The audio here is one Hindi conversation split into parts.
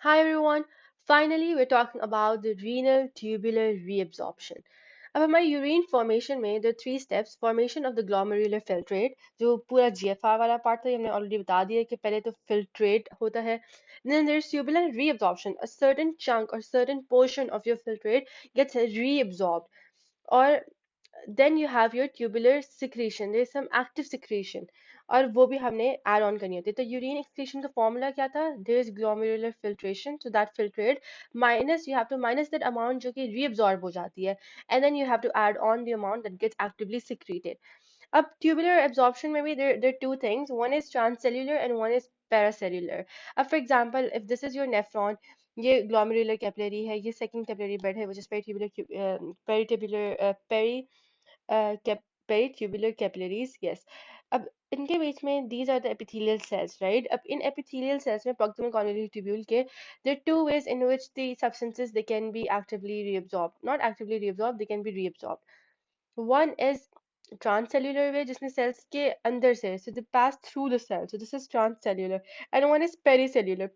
Hi everyone. Finally, we're talking about the renal tubular reabsorption. अब हमारी यूरिन फॉर्मेशन में the three steps formation of the glomerular filtrate जो पूरा जीएफआर वाला पार्ट था ये हमने ऑलरेडी बता दिया कि पहले तो फिल्ट्रेट होता है then there's tubular reabsorption a certain chunk or certain portion of your filtrate gets reabsorbed or then you have your tubular secretion there is some active secretion और वो भी हमने add on करनी होती है तो यूरिन एक्सक्रीशन का फॉर्मूला क्या था there is glomerular filtration so that filtrate minus you have to minus that amount जो कि reabsorb हो जाती है and then you have to add on the amount that gets actively secreted अब tubular absorption में भी there are two things one is transcellular and one is paracellular अब for example if this is your nephron ये glomerular capillary है ये second capillary bed है which is peritubular peritubular capillaries yes अब इनके बीच में these are the epithelial cells right अब इन epithelial cells में proximal convoluted tubule के there are two ways in which the substances they can be actively reabsorbed not actively reabsorbed they can be reabsorbed one is transcellular way जिसमें cells के अंदर से so they pass through the cell so this is transcellular and one is pericellular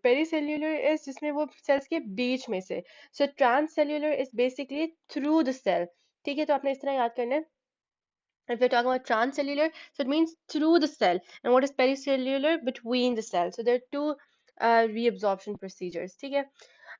is जिसमें वो cells के बीच में से so transcellular is basically through the cell ठीक है तो आपने इस तरह याद करना है if we're talking about transcellular, so it means through the cell. And what is pericellular? Between the cells. So there are two reabsorption procedures. ठीक है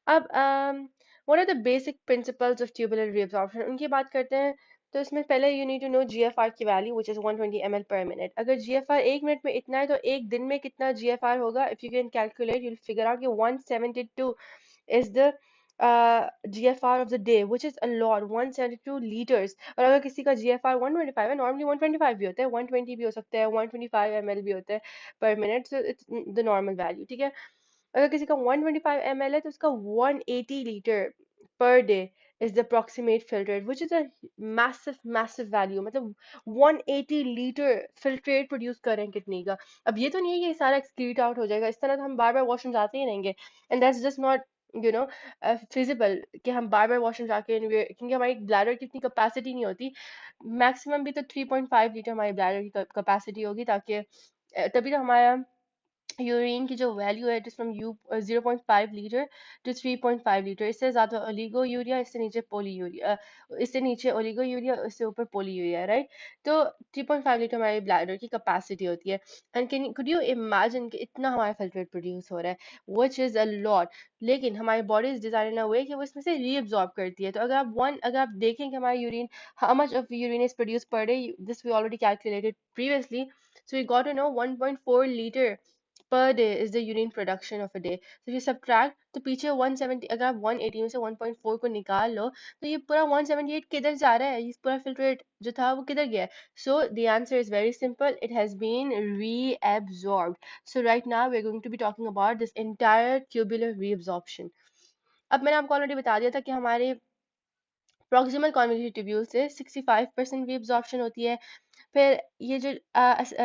अब what are the basic principles of tubular reabsorption उनकी बात करते हैं तो इसमें पहले you need to know GFR की value which is 120 ml per minute अगर GFR एक मिनट में इतना है तो एक दिन में कितना GFR होगा if you can calculate you'll figure out कि 172 is the GFR of the day which is a lot 172 liters और अगर किसी का GFR 125 है नॉर्मली 125 भी होता है 120 भी हो सकता है 125 ml भी होता है पर minute so it's the normal value ठीक है अगर किसी का 125 ml है तो उसका 180 litre per day is the proximate filtrate which is a massive value मतलब 180 लीटर filtrate प्रोड्यूस कर रहे हैं कितनी का अब ये तो नहीं है कि ये सारा excrete out हो जाएगा इस तरह तो हम बार बार वॉशरूम जाते ही रहेंगे and that's just not you know feasible कि हम बार बार वॉशरूम जाके क्योंकि हमारी ब्लैडर की इतनी कैपेसिटी नहीं होती मैक्सिमम भी तो 3.5 लीटर हमारी ब्लैडर की कैपेसिटी होगी ताकि तभी तो हमारा यूरिन की जो वैल्यू है it is from you 0.5 litre to 3.5 litre इससे ज़्यादा ओलिगो यूरिया इससे नीचे पोली यूरिया इससे नीचे ओलिगो यूरिया इससे ऊपर पोली यूरिया राइट तो 3.5 लीटर हमारी ब्लैडर की कैपेसिटी होती है and can could you imagine कि इतना हमारा फिल्ट्रेट प्रोड्यूस हो रहा है व्हिच इज़ अ लॉट लेकिन हमारी बॉडी इज डिजाइन इन अ वे कि वो इसमें से रीअब्जॉर्ब करती है तो अगर आप देखें कि हमारी urine how much of urine is produce per day this we already calculated previously so we got to know 1.4 liter per day is the urine production of a day. So if you subtract तो पीछे 170 अगर आप 180 में से 1.4 को निकाल लो तो ये पूरा 178 किधर जा रहा है ये पूरा filtrate जो था वो किधर गया so the answer is very simple it has been reabsorbed so right now we're going to be talking about this entire tubular reabsorption अब मैंने आपको ऑलरेडी बता दिया था कि हमारे proximal convoluted tubule से 65% reabsorption होती है फिर ये जो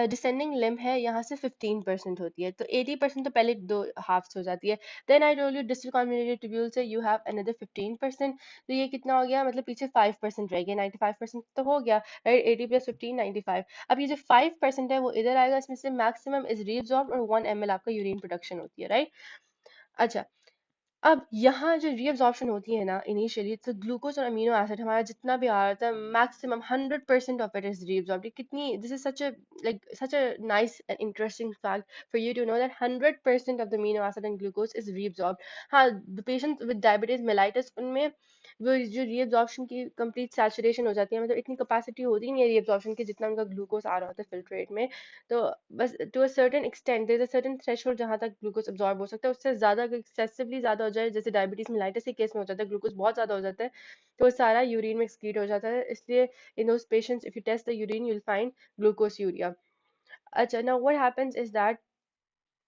डिसेंडिंग लिम्ब है यहाँ से 15% होती है तो 80% तो पहले दो हाफ्स हो जाती है then I told you distal convoluted tubule से यू हैव अनदर 15% तो ये कितना हो गया मतलब पीछे 5% रह गया 95% तो हो गया राइट 80 प्लस 15 95 अब ये जो 5% है वो इधर आएगा इसमें से मैक्सिमम इज रीअब्सॉर्ब्ड और 1 ml आपका यूरिन प्रोडक्शन होती है राइट अच्छा अब यहाँ जो रीअब्जॉर्प्शन होती है ना इनिशियली तो ग्लूकोज और अमीनो एसिड हमारा जितना भी आ रहा था maximum 100% of it is reabsorbed कितनी this is such a nice and interesting fact for you to know that 100% of the amino acid and glucose is reabsorbed हाँ the patient with diabetes mellitus उनमें वो जो रीअब्जॉर्प्शन की कंप्लीट सैचुरेशन हो जाती है मतलब इतनी कैपेसिटी होती नहीं है रीअब्जॉर्प्शन की जितना उनका ग्लूकोज आ रहा होता है फिल्ट्रेट में तो बस to a certain extent there is a certain threshold जहां तक ग्लूकोज अब्सॉर्ब हो सकता है उससे ज्यादा अगर एक्सेसिवली ज्यादा हो जाए जैसे डायबिटीज मेलाइटिस के केस में हो जाता है ग्लूकोज बहुत ज्यादा हो जाता है तो वो सारा यूरिन में एक्सक्रीट हो जाता है इसलिए in those patients if you test the urine you will find glucosuria अच्छा now what happens is that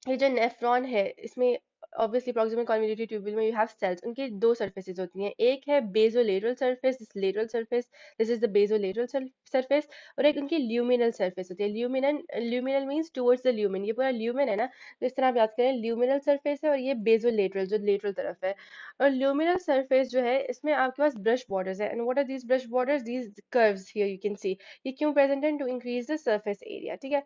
ये जो नेफ्रॉन है इसमें ऑब्वियसली प्रॉक्सिमल कन्वोल्यूटेड ट्यूब्यूल में यू हैव सेल्स उनकी दो सरफेसेस होती हैं एक है basolateral surface lateral surface this is the basolateral surface और एक उनकी ल्यूमिनल सरफेस होती है luminal means towards the lumen ये पूरा ल्यूमिन है ना तो इस तरह आप याद करें ल्यूमिनल सरफेस है और ये बेसोलेटरल जो लेटरल तरफ है और ल्यूमिनल सरफेस जो है इसमें आपके पास ब्रश बॉर्डर्स है and what are these brush borders these curves here you can see ये क्यों प्रेजेंट है to increase the surface area ठीक है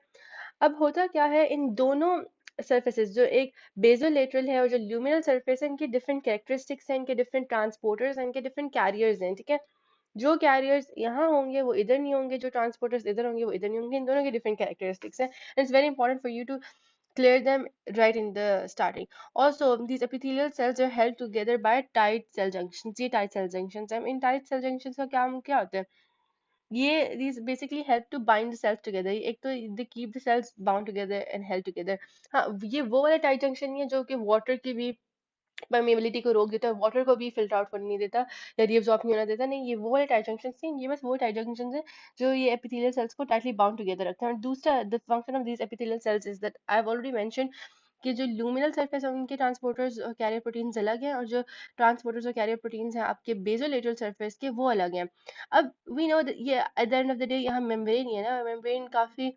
अब होता क्या है इन दोनों सर्फेसेस जो एक बेजोलेटरल है और जो ल्यूमिनल सर्फेस है, इनके डिफरेंट कैरेक्टरिस्टिक्स हैं, इनके डिफरेंट ट्रांसपोर्टर्स हैं, इनके डिफरेंट कैरियर्स हैं, ठीक है। जो कैरियर्स यहाँ होंगे वो इधर नहीं होंगे, जो ट्रांसपोर्टर्स इधर होंगे वो इधर नहीं होंगे, इन दोनों के डिफरेंट कैरेक्टरिस्टिक्स हैं। It's very important for you to clear them right in the starting. Also, these epithelial cells are held together by tight cell junctions. ये tight cell junctions हैं। इन tight cell junctions का काम क्या होता है? ये these basically help to bind the cells together. एक तो they keep the cells bound together and held together. हाँ, ये वो वाला tight junction नहीं है जो कि water की भी परमेबिलिटी को रोक देता है, वाटर को भी फिल्टर आउट करने नहीं देता या रीअब्सॉर्ब नहीं होना देता। नहीं, ये वो वाले टाइट जंक्शन हैं, ये बस वो टाइट जंक्शन हैं जो ये एपिथेलियल सेल्स को टाइटली बाउंड टुगेदर रखते हैं। और दूसरा, the function of these epithelial cells is that I have already mention कि जो ल्यूमिनल सरफेस है उनके ट्रांसपोर्टर्स और कैरियर प्रोटीन्स अलग हैं, और जो ट्रांसपोर्टर्स और कैरियर प्रोटीन्स हैं आपके बेसोलेटरल सरफेस के वो अलग हैं। अब वी नो ये at the end of the day यहाँ मेम्ब्रेन ही है ना, मेम्ब्रेन काफी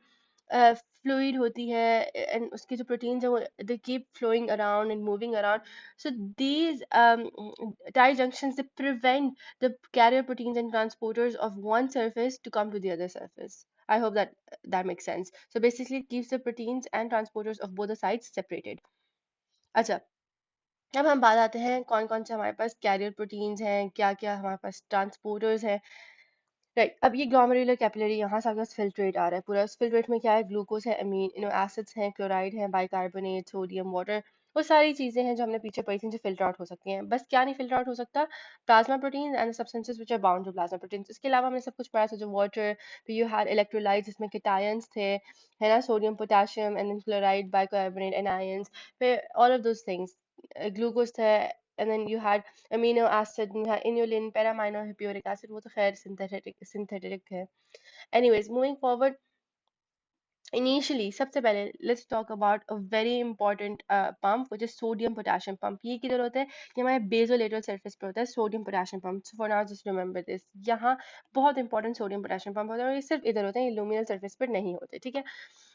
फ्लूइड होती है एंड उसके जो प्रोटीन्स है वो they keep flowing around and moving around. So these tie junctions, they prevent the carrier proteins and transporters of one surface to come to the other surface. I hope that that makes sense. So basically, it keeps the proteins and transporters of both the sides separated. अच्छा, अब हम बात आते हैं कौन कौन से हमारे पास कैरियर प्रोटीन्स हैं, क्या क्या हमारे पास ट्रांसपोर्टर्स हैं. राइट, अब ये ग्लोमेरुलर कैपिलरी यहाँ से आपके पास फिल्ट्रेट आ रहा है पूरा. उस फिल्ट्रेट में क्या है, ग्लूकोज है, अमीनो एसिड्स हैं, क्लोराइड है, बाइकार्बोनेट, सोडियम, वाटर, वो सारी चीजें हैं जो हमने पीछे पढ़ी थी जो फिल्टर आउट हो सकती हैं. बस क्या नहीं फिल्टर आउट हो सकता, plasma protein and substances which are bound to plasma protein. इसके अलावा हमने सब कुछ पढ़ा था, जो वाटर, फिर यू हैड इलेक्ट्रोलाइट्स जिसमें केटायंस थे, है ना, sodium, potassium and then chloride, bicarbonate and ions, फिर all of those things, glucose था, and then you had amino acid, you had inulin, paramino, hippuric acid, वो तो खैर synthetic है. Anyways, moving forward, initially सबसे पहले let's talk about a very important pump which is sodium potassium pump. ये किधर होता है, ये हमारे basolateral surface पे होता है sodium potassium pump. So for now just remember this, यहाँ बहुत important sodium potassium pump होता है, और ये सिर्फ इधर होते हैं, ये luminal surface पर नहीं होते, ठीक है.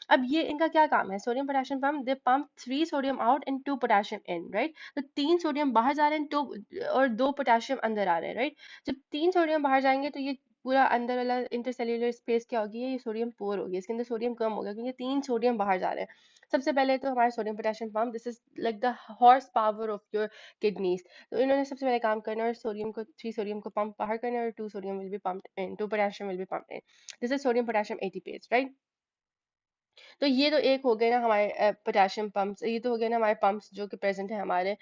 अब ये इनका क्या काम है, sodium potassium pump, they pump 3 sodium out and 2 potassium in, right. तो 3 सोडियम बाहर जा रहे हैं, और 2 पोटेशियम अंदर आ रहे हैं, राइट. जब 3 सोडियम बाहर जाएंगे तो ये पूरा अंदर वाला इंटरसेल्यूलर स्पेस क्या होगी, ये सोडियम पोर होगी, इसके अंदर सोडियम कम होगा क्योंकि 3 सोडियम बाहर जा रहे हैं. सबसे पहले तो हमारा sodium potassium pump, this is like the horse power of your kidneys. तो इन्होंने सबसे पहले काम करना है, और सोडियम को 3 सोडियम को पंप बाहर करना है, और 2 sodium will be pumped in, 2 potassium will be pumped in. This is sodium potassium ATPase, right. तो ये तो एक हो गए ना हमारे पोटेशियम पंप्स, ये तो हो गए ना हमारे पंप्स जो कि प्रेजेंट है हमारे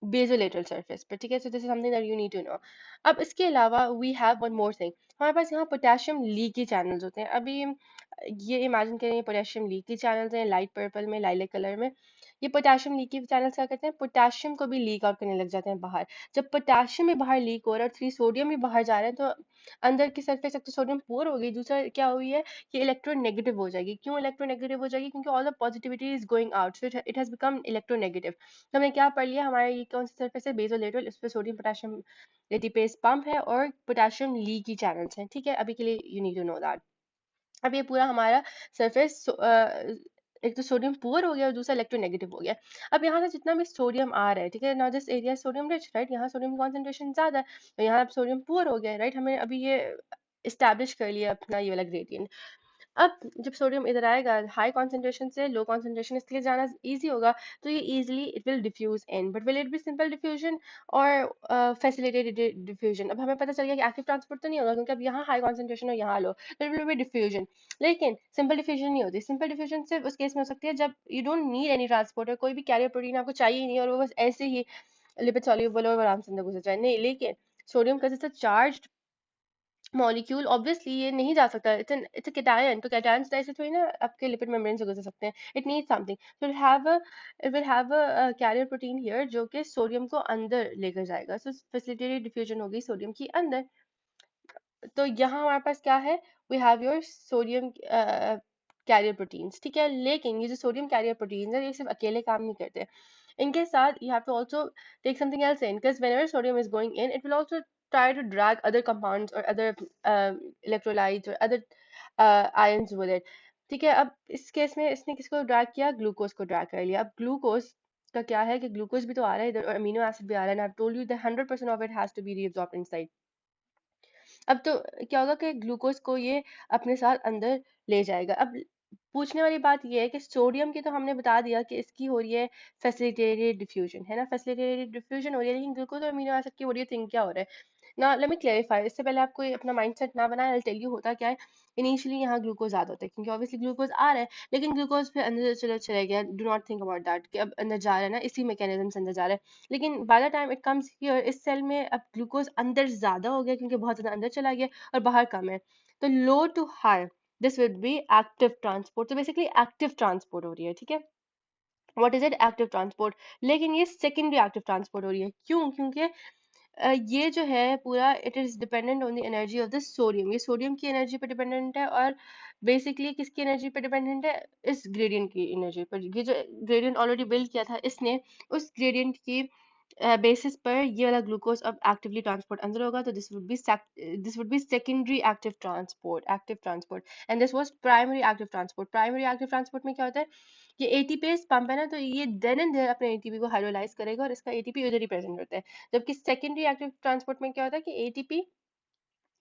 बेसोलेटरल सरफेस पर, ठीक है. So this is something that you need to know. अब इसके अलावा we have one more thing, हमारे पास यहाँ पोटेशियम लीकी चैनल्स होते हैं. अभी ये इमेजिन करें, पोटेशियम लीकी चैनल्स हैं लाइट पर्पल में, लाइलेक कलर में. ये पोटेशियम लीकी चैनल्स क्या करते हैं, पोटेशियम को भी लीक आउट करने लग जाते हैं बाहर. जब पोटेशियम भी बाहर लीक हो रहा है और 3 सोडियम भी बाहर जा रहे हैं, तो अंदर की सरफेस एक तो सोडियम पोर हो गई, दूसरा क्या हुई है, ये इलेक्ट्रोनेगेटिव हो जाएगी. क्यों इलेक्ट्रोनेगेटिव हो जाएगी, क्योंकि all the positivity is going out, so it has become electronegative. तो हमने क्या पढ़ लिया, हमारा ये कौन सी सरफेस है, बेसोलेटरल, इस पे सोडियम पोटेशियम एटीपेज पंप है और पोटेशियम लीकी चैनल्स हैं, ठीक है. अभी के लिए you need to know that. अब ये पूरा हमारा सरफेस एक तो सोडियम पुअर हो गया और दूसरा इलेक्ट्रोनेगेटिव हो गया. अब यहाँ से जितना भी सोडियम आ रहा है, ठीक है, now this area sodium rich, right, यहाँ सोडियम कॉन्सेंट्रेशन ज्यादा है, तो यहाँ अब सोडियम पुअर हो गया, राइट. हमने अभी ये इस्टेब्लिश कर लिया अपना ये वाला ग्रेडियंट. अब जब सोडियम इधर आएगा हाई कॉन्सेंट्रेशन से लो कॉन्सेंट्रेशन, इसके लिए जाना इजी होगा, तो ये easily it will diffuse in, but will it be simple diffusion और फैसिलिटेटेड डिफ्यूजन. अब हमें पता चल गया कि एक्टिव ट्रांसपोर्ट तो नहीं होगा क्योंकि अब यहाँ हाई कॉन्सेंट्रेशन और यहाँ लो, तो इट विल बी डिफ्यूजन. लेकिन सिंपल डिफ्यूजन नहीं होती. सिंपल डिफ्यूजन सिर्फ उस केस में हो सकती है जब you don't need any transporter, कोई भी कैरियर प्रोटीन आपको चाहिए ही नहीं, और वो बस ऐसे ही लिपिड सॉल्यूबल और आराम से अंदर घुस जाए. नहीं, लेकिन सोडियम का जैसे चार्ज मॉलिक्यूल, ऑब्वियसली ये नहीं जा सकता, इट्स अ कैटायन, तो कैटायंस तो ऐसे थोड़ी ना आपके लिपिड मेम्ब्रेन से गुजर सकते हैं. It need something, so it will have a carrier protein here जो कि सोडियम को अंदर लेकर जाएगा. सो फैसिलिटेटेड डिफ्यूजन होगी सोडियम की अंदर. तो यहाँ हमारे पास क्या है, we have your sodium carrier proteins, ठीक है. लेकिन ये जो सोडियम कैरियर प्रोटीन्स है ये सिर्फ अकेले काम नहीं करते, इनके साथ you have to also take something else in, because whenever sodium is going in it will also try to drag other compounds or other electrolytes or other ions with it, ठीक है. अब इस केस में इसने किसको ड्रैग किया, ग्लूकोज को ड्रैग कर लिया. अब ग्लूकोज का क्या है कि ग्लूकोज भी तो आ रहा है इधर, और अमीनो एसिड भी आ रहा है, and I have told you that 100% of it has to be reabsorbed inside. अब तो क्या होगा कि ग्लूकोज को ये अपने साथ अंदर ले जाएगा. अब पूछने वाली बात ये है कि सोडियम की तो हमने बता दिया कि इसकी हो रही है फैसिलिटेटेड डिफ्यूजन, है ना, फैसिलिटेटेड डिफ्यूजन हो रही है, लेकिन ग्लूकोज और अमीनो एसिड की, व्हाट डू यू थिंक क्या हो रहा है ना? लेट मी क्लेरिफाई, इससे पहले आप कोई अपना माइंडसेट ना बनाए, आई टेल यू होता क्या है। इनिशियली यहाँ ग्लूकोज ज्यादा होता है क्योंकि ऑब्वियसली ग्लूकोज आ रहा है, लेकिन ग्लूकोज फिर अंदर चले गया, do not think about that कि अब अंदर जा रहा है ना, इसी मैकेनिज्म से अंदर जा रहा है। लेकिन by the time it comes here, इस सेल में अब ग्लूकोज अंदर ज्यादा हो गया क्योंकि बहुत ज्यादा अंदर चला गया और बाहर कम है। तो low to high, this will be active transport, तो बेसिकली एक्टिव ट्रांसपोर्ट हो रही है, ठीक है। What is it? Active transport. लेकिन ये सेकेंडरी एक्टिव ट्रांसपोर्ट हो रही है, क्यों? क्योंकि ये जो है पूरा it is dependent on the energy of the sodium, ये सोडियम की एनर्जी पे डिपेंडेंट है, और बेसिकली किसकी एनर्जी पे डिपेंडेंट है? इस ग्रेडियंट की एनर्जी पर। ये जो ग्रेडियंट ऑलरेडी बिल्ड किया था इसने, उस ग्रेडियंट की बेसिस पर ये वाला ग्लूकोज अब एक्टिवली ट्रांसपोर्ट अंदर होगा, तो this would be secondary active transport, active transport, and this was primary active transport. Primary active transport में क्या होता है? ये एटीपीज पंप है ना, तो ये देन एंड देयर अपने एटीपी को हाइड्रोलाइज करेगा और इसका एटीपी उधर ही प्रेजेंट होता है। जबकि सेकेंडरी एक्टिव ट्रांसपोर्ट में क्या होता है कि एटीपी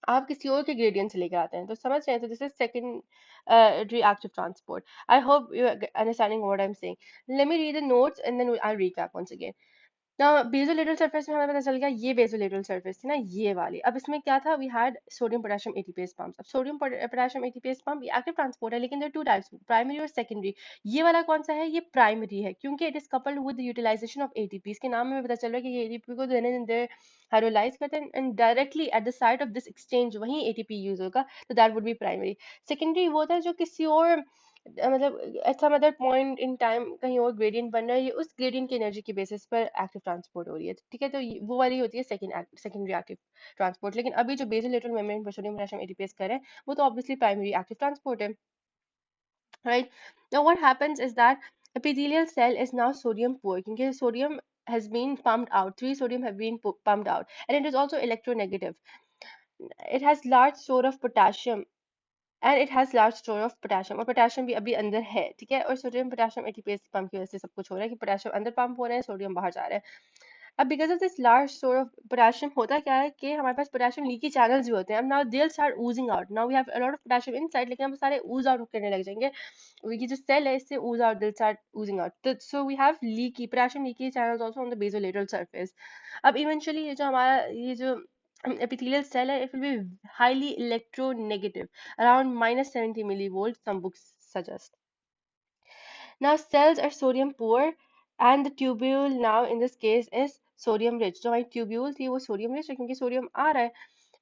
आप किसी और के ग्रेडियंट से लेकर आते हैं, तो समझ रहे हैं? तो this is secondary active transport. I hope you understanding what I am saying. Let me read the notes and then I recap once again. ना बेसोलेटरल सरफेस में हमें पता चल गया, ये बेसोलेटरल सरफेस थी ना, ये वाली। अब इसमें क्या था? We had sodium potassium ATPase pumps. अब सोडियम पोटेशियम एटीपीएस पंप ये एक्टिव ट्रांसपोर्ट है, लेकिन देयर टू टाइप्स, प्राइमरी और सेकेंडरी। ये वाला कौन सा है? ये प्राइमरी है, क्योंकि it is coupled with utilization of ATP. इसके नाम में पता चल रहा है कि ये एटीपी को देने देर हाइड्रोलाइज करते हैं, and directly at the site of this exchange वहीं एटीपी यूज होगा, तो that would be primary. Secondary वो होता है जो किसी और मतलब ऐसा मतलब पॉइंट इन टाइम कहीं और ग्रेडियंट बन रहा है, ये उस ग्रेडियंट की एनर्जी के बेसिस पर एक्टिव ट्रांसपोर्ट हो रही है, ठीक है। तो वो वाली होती है सेकेंडरी एक्टिव ट्रांसपोर्ट। लेकिन अभी जो बेसोलेटरल मेम्ब्रेन पर सोडियम पोटेशियम एटीपीएस कर रहे हैं, वो तो ऑब्वियसली प्राइमरी एक्टिव ट्रांसपोर्ट है, right? Now what happens is that epithelial cell is now sodium poor because sodium has been pumped out, three sodium have been pumped out, and it is also electronegative. It has large store of potassium, and it has large store of potassium, और पोटेशियम भी अभी अंदर है, ठीक है। और सोडियम पोटेशियम एटीपीएस पंप की वजह से सब कुछ हो रहा है कि पोटेशियम अंदर पंप हो रहा है, सोडियम बाहर जा रहा है। अब because of this large store of potassium होता क्या है कि हमारे पास पोटेशियम लीकी चैनल्स भी होते हैं। अब now they will start oozing out, now we have a lot of potassium inside, लेकिन हम सारे ooze आउट करने लग जाएंगे। ये जो सेल है इससे ooze out, they'll start oozing out, so we have leaky potassium leaky channels also on the basolateral surface. अब इवेंचुअली ये जो हमारा ये जो epithelial cell है, it will be highly electronegative, around -70 millivolts, some books suggest. Now cells are sodium poor, and the tubule now in this case is sodium rich. जो हमारी tubule थी वो sodium rich है क्योंकि sodium आ रहा है,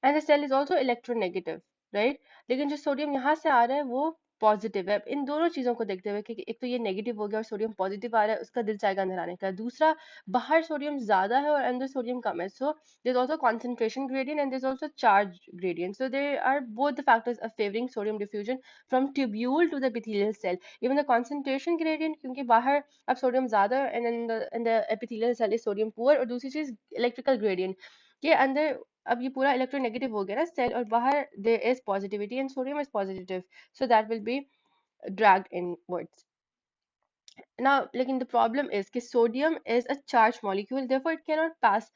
and the cell is also electronegative, right? लेकिन जो सोडियम यहाँ से आ रहा है वो पॉजिटिव है। इन दोनों चीजों को देखते हुए कि एक तो ये नेगेटिव हो गया और सोडियम पॉजिटिव आ रहा है, उसका दिल चाहेगा अंदर आने का। दूसरा, बाहर सोडियम ज्यादा है और अंदर सोडियम कम है, so there is also concentration gradient and there's also charge gradient, so there are both the factors of favoring sodium diffusion from tubule to the epithelial cell. Even the concentration gradient, क्योंकि बाहर अब सोडियम ज्यादा है and in the epithelial cell is sodium poor, और दूसरी चीज इलेक्ट्रिकल ग्रेडियंट, के अंदर अब ये पूरा इलेक्ट्रोनेगेटिव हो गया ना सेल, और बाहर there is positivity and sodium is positive, so that will be dragged inwards. Now, like the problem is that sodium is a charged molecule, therefore it cannot pass.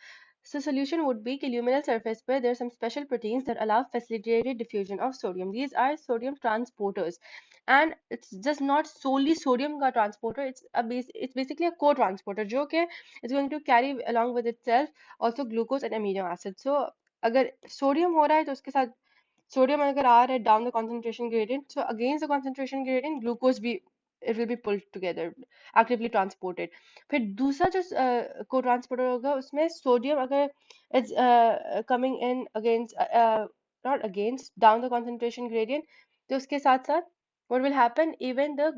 So solution would be that luminal surface where there are some special proteins that allow facilitated diffusion of sodium. These are sodium transporters, and it's just not solely sodium का transporter. It's basically a co-transporter जो कि is going to carry along with itself also glucose and amino acids. So अगर सोडियम हो रहा है तो उसके साथ सोडियम अगर आ रहा है down the concentration gradient, so against the concentration gradient glucose भी it will be pulled together, actively transported. फिर दूसरा जो को ट्रांसपोर्टर होगा उसमें सोडियम अगर it's coming in against not against down the concentration gradient, तो उसके साथ साथ what will happen, even the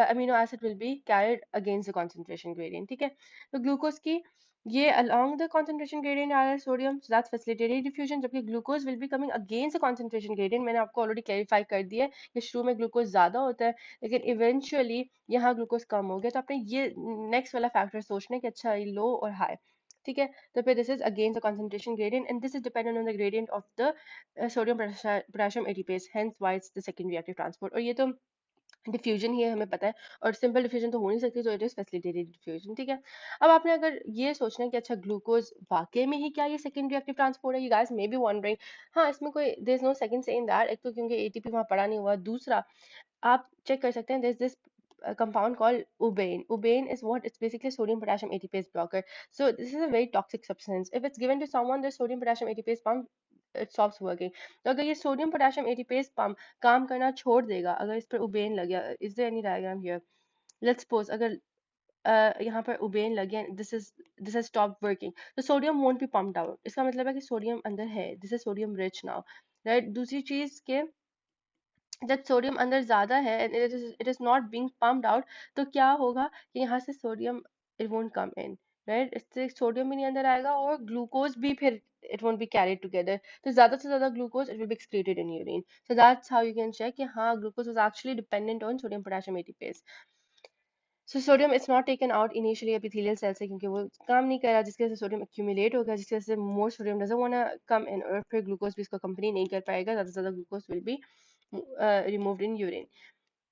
amino acid will be carried against the concentration gradient, ठीक है। तो ग्लूकोज की ये along the concentration gradient आ रहा है sodium, so that's facilitated diffusion, जबकि glucose will be coming against the concentration gradient। मैंने आपको ऑलरेडी क्लैरिफाई कर दिया है कि शुरू में ग्लूकोज ज्यादा होता है, लेकिन इवेंचुअली यहाँ ग्लूकोज कम हो गया, तो आपने ये नेक्स्ट वाला फैक्टर सोचना है कि अच्छा ये लो और हाई, ठीक है। तो फिर this is against the concentration gradient and this is dependent on the gradient of the sodium potassium ATPase, hence why it's the secondary active transport। और ये तो डिफ्यूजन ही है, हमें पता है। और सिंपल डिफ्यूजन तो हो नहीं सकती, तो इट इज फैसिलिटेटेड डिफ्यूजन, ठीक है। अब आपने अगर ये सोचना है कि अच्छा ग्लूकोज वाकई में ही क्या ये सेकेंडरी एक्टिव ट्रांसपोर्ट है, you guys may be wondering. हाँ, इसमें कोई देयर इज नो सेकंड से इन दैट, एक तो क्योंकि एटीपी वहाँ पड़ा नहीं हुआ, दूसरा आप चेक कर सकते हैं this compound called ubain. Ubain is what? It's basically sodium potassium ATPase blocker. So this is a very toxic substance. If it's given to someone, the sodium potassium ATPase pump it stops working. तो अगर ये सोडियम पोटेशियम एटीपेज पंप काम करना छोड़ देगा, अगर इस पर उबेन लग गया, is there any diagram here? Let's suppose अगर यहाँ पर उबेन लग गया, दिस हैज स्टॉप वर्किंग, तो sodium won't be pumped out, इसका मतलब है कि सोडियम अंदर है, this is sodium rich now, right. दूसरी चीज के जब सोडियम अंदर ज्यादा है and it is not being pumped out, तो क्या होगा कि यहाँ से sodium it won't come in, right. इससे सोडियम भी नहीं अंदर आएगा और ग्लूकोज भी फिर it won't be carried together, तो ज्यादा से ज्यादा glucose it will be excreted in urine. So that's how you can check कि हाँ glucose was actually dependent on sodium potassium ATPase. So sodium it's not taken out initially epithelial cell से, क्योंकि वो काम नहीं कर रहा, जिसकी वजह से सोडियम एक्यूमुलेट हो गया, जिसकी वजह से मोर सोडियम डजंट वांना कम इन, और फिर ग्लूकोज भी इसको कंपनी नहीं कर पाएगा, ज्यादा से ज्यादा glucose will be removed in urine.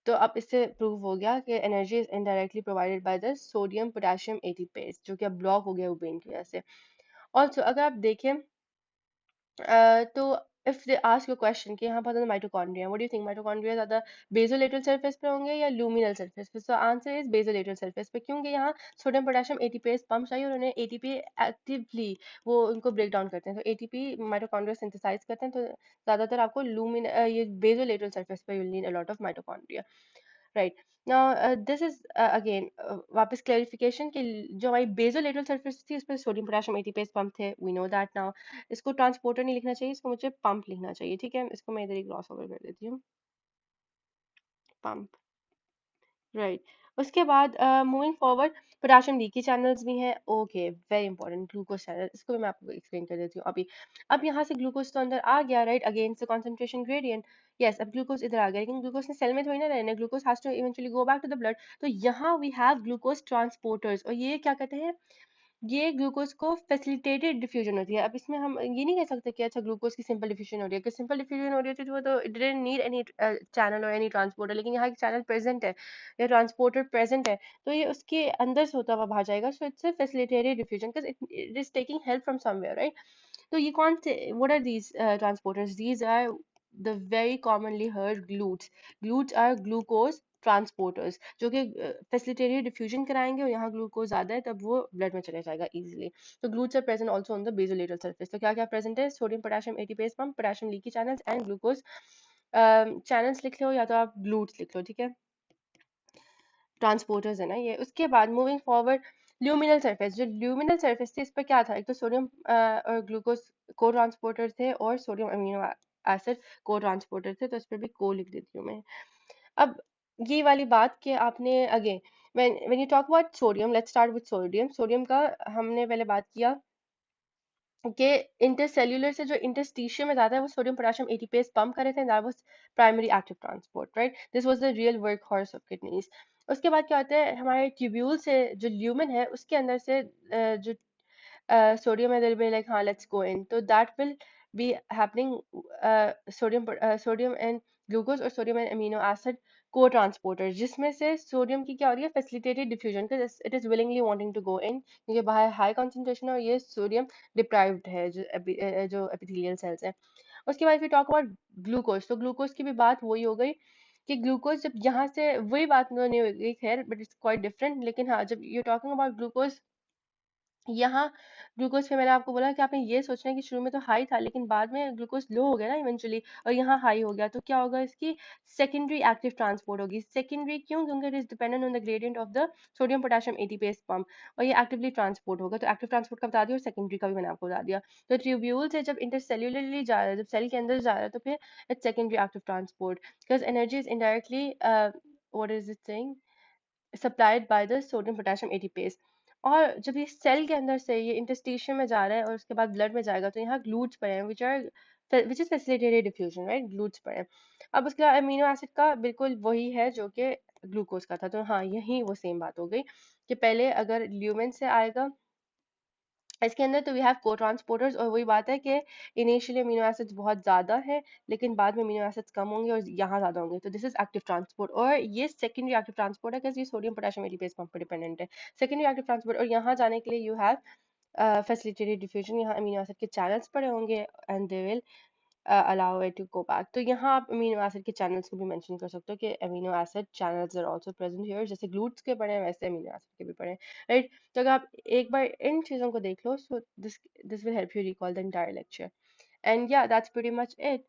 तो अब इससे प्रूव हो गया कि energy is indirectly provided by the sodium potassium ATPase, जो कि अब ब्लॉक हो गया उबेन की वजह से। ऑल्सो अगर आप देखें तो if they ask you question कि यहाँ पर mitochondria, what do you think, mitochondria ज्यादा बेसोलेटरल सरफेस पे होंगे या लूमिनल सरफेस पे? सो आंसर इज बेसोलेटरल सरफेस पे, क्योंकि यहाँ सोडियम पोटेशियम एटीपेज पंप चाहिए और उन्हें एटीपी एक्टिवली वो उनको ब्रेक डाउन करते हैं, तो एटीपी माइटोकॉन्ड्रिया सिंथेसाइज करते हैं, तो ज्यादातर आपको ये बेसोलेटरल सरफेस पे you will need a lot of mitochondria, right. Now this is again वापस क्लेरिफिकेशन कि जो हमारी बेसोलेटरल सरफेस थी उस पर सोडियम पोटेशियम एटीपेज पंप थे, वी नो दैट नाउ। इसको ट्रांसपोर्टर नहीं लिखना चाहिए, इसको मुझे पंप लिखना चाहिए, ठीक है। इसको मैं इधर ही क्रॉस ओवर कर देती हूँ, पंप, राइट। उसके बाद moving forward, potassium leaky channels भी हैं, okay very important, glucose channel, इसको भी मैं आपको एक्सप्लेन कर देती हूँ अभी। अब यहाँ से ग्लूकोज तो अंदर आ गया, राइट, अगेन से कॉन्सेंट्रेशन ग्रेडियंट, यस, अब ग्लूकोज इधर आ गया, लेकिन ग्लूकोज ने सेल में थोड़ी ना रहना, glucose has to eventually go back to the blood, तो यहाँ वी हैव ग्लूकोज ट्रांसपोर्टर्स, और ये क्या कहते हैं, ये ग्लूकोज को फैसिलिटेटेड डिफ्यूजन होती है। अब इसमें हम ये नहीं कह सकते कि अच्छा ग्लूकोज की सिंपल डिफ्यूजन हो रही है, कि सिंपल डिफ्यूजन हो रही होती तो वो तो it didn't need any channel और एनी ट्रांसपोर्टर, लेकिन यहाँ एक चैनल प्रेजेंट है या ट्रांसपोर्टर प्रेजेंट है, तो ये उसके अंदर से होता हुआ बाहर जाएगा, so it's a facilitated diffusion because it is taking help from somewhere, right. तो ये कौन से, what are these transporters? These are the very commonly heard GLUTs. GLUTs are glucose transporters, जो कि फैसिलिटेटेड डिफ्यूजन कराएंगे, और यहाँ ग्लूकोज ज्यादा है तब वो ब्लड में चले जाएगा इजीली। तो GLUTs are present also on the basolateral surface. तो क्या क्या प्रेजेंट है? Sodium potassium ATPase pump, potassium leaky channels and glucose channels लिख लो या तो आप ग्लूट्स लिख लो, ठीक है, ट्रांसपोर्टर्स है ना ये। उसके बाद मूविंग फॉरवर्ड, ल्यूमिनल सरफेस, जो ल्यूमिनल सरफेस थी इस पर क्या था, एक तो सोडियम और ग्लूकोज को ट्रांसपोर्टर थे और सोडियम अमीनो एसिड को ट्रांसपोर्टर थे, तो इस पर भी को लिख देती हूँ मैं। अब ये वाली बात कि आपने again when you talk about sodium, let's start with sodium. Sodium का हमने पहले बात किया कि इंटरसेल्यूलर से जो इंटरस्टिशियम में जाता है वो सोडियम पोटेशियम एटीपेज पंप कर रहे थे, that was primary active transport, right, this was the real work horse of kidneys. उसके बाद क्या होता है, हमारे ट्यूब्यूल से जो ल्यूमेन है उसके अंदर से जो sodium and they'll be like हाँ let's go in, तो that will be happening, sodium and glucose और sodium and amino acid को ट्रांसपोर्टर, जिसमें से सोडियम की क्या हो रही है, facilitated diffusion, it is willingly wanting to go in, क्योंकि बाहर हाई कॉन्सेंट्रेशन और ये सोडियम डिप्राइव्ड है जो एपिथेलियल सेल्स है। उसके बाद फिर टॉक अबाउट ग्लूकोज, तो ग्लूकोज की भी बात वही हो गई कि ग्लूकोज जब यहाँ से वही बात नहीं हो गई, खैर बट इट्स क्वाइट डिफरेंट, लेकिन हाँ जब यू टॉकिंग अबाउट ग्लूकोज, यहाँ ग्लूकोज पे मैंने आपको बोला कि आपने ये सोचना है कि शुरू में तो हाई था लेकिन बाद में ग्लूकोज लो हो गया ना इवेंचुअली, और यहाँ हाई हो गया, तो क्या होगा, इसकी सेकेंडरी एक्टिव ट्रांसपोर्ट होगी। सेकेंडरी क्यों? क्योंकि it is dependent on the gradient of the sodium potassium ATPase pump, और ये एक्टिवली ट्रांसपोर्ट होगा, तो एक्टिव ट्रांसपोर्ट का बता दिया और सेकेंडरी का भी मैंने आपको बता दिया। तो ट्यूब्यूल से जब इंटरसेल्युलरली जा रहा है, जब सेल के अंदर जा रहा है, तो फिर it's secondary active transport, because energy is indirectly what is it saying, supplied by the sodium potassium ATPase. और जब ये सेल के अंदर से ये इंटरस्टिशियम में जा रहा है और उसके बाद ब्लड में जाएगा, तो यहाँ ग्लूट्स पड़े हैं which is facilitated diffusion, right, glutes पड़े हैं। अब उसके बाद अमीनो एसिड का बिल्कुल वही है जो कि ग्लूकोज का था, तो हाँ यही वो सेम बात हो गई कि पहले अगर ल्यूमेन से आएगा इसके अंदर तो वी हैव को ट्रांसपोर्टर्स, और वही बात है कि इनिशियली अमीनो एसिड्स बहुत ज़्यादा हैं, लेकिन बाद में अमीनो एसिड्स कम होंगे और यहाँ ज़्यादा होंगे, तो दिस इज एक्टिव ट्रांसपोर्ट। और ये सेकेंडरी एक्टिव ट्रांसपोर्ट है, क्योंकि ये सोडियम पोटेशियम एटीपेज पंप पर डिपेंडेंट है। सेकेंडरी एक्टिव ट्रांसपोर्ट, और यहाँ जाने के लिए यू हैव फैसिलिटेटेड डिफ्यूजन, यहाँ अमीनो एसिड के चैनल्स पड़े होंगे and they will allow it to go back। तो यहाँ आप अमीनो एसिड के चैनल्स को भी मेंशन कर सकते हो कि amino acid channels are also present here, जैसे ग्लूट्स के पड़े हैं वैसे अमीनो एसिड के भी पड़े हैं, राइट। तो अगर आप एक बार इन चीज़ों को देख लो, so this this will help you recall the entire lecture. And या दैट्स प्रीटी मच इट।